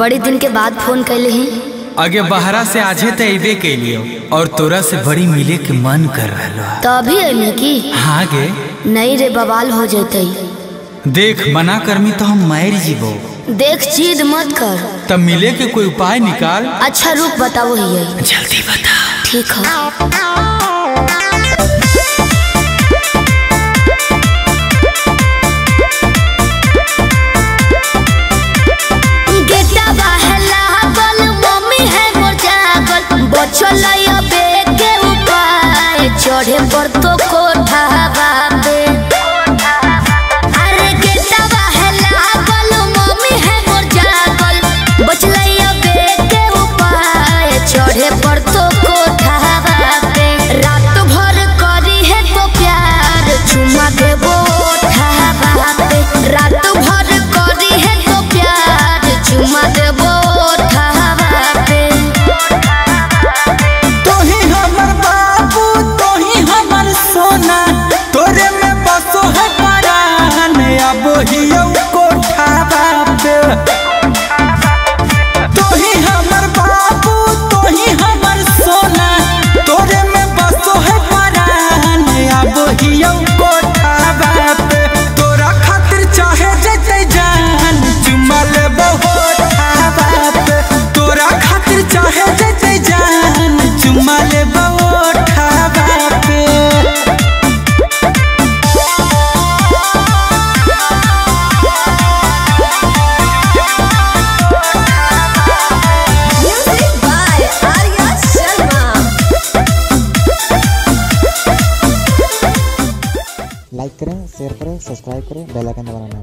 बड़े दिन के बाद फोन कैले ही। आगे बहरा से आजे तो अबे के लिए और तोरा से बड़ी मिले के मन कर रहा। तो अभी अइले की? हाँ गे। नहीं रे, बवाल हो जाते। देख मना करमी तो हम मार जीवो। देख जिद मत कर। तब मिले के कोई उपाय निकाल। अच्छा रुक बताओ ही। जल्दी बता। ठीक है। चढ़े पर तो कोठावा पे, अरे गेटवा है लागल, मम्मी है मोर जागल, बचलैया बेटे उपाय चढ़े पर तो कोठावा पे। रात भर करी है तो प्यार चुमा देबो ओठावा पे, रात भर करी है तो प्यार चुमा देबो ओठावा पे। तोरे में बसो है परान अब हियो कोठावा पे। तोही हमर बाबू तोही हमर सोना, तोरे में बसो है परान अब हियो कोठावा पे। तोरा खातिर चाहे जते जान चुमा लेबो ओठावा पे। तोरा खातिर चाहे जते जान चुमा लेबो ओठावा पे। लाइक करें, शेयर करें, सब्सक्राइब करें, बेल आइकन दबाना।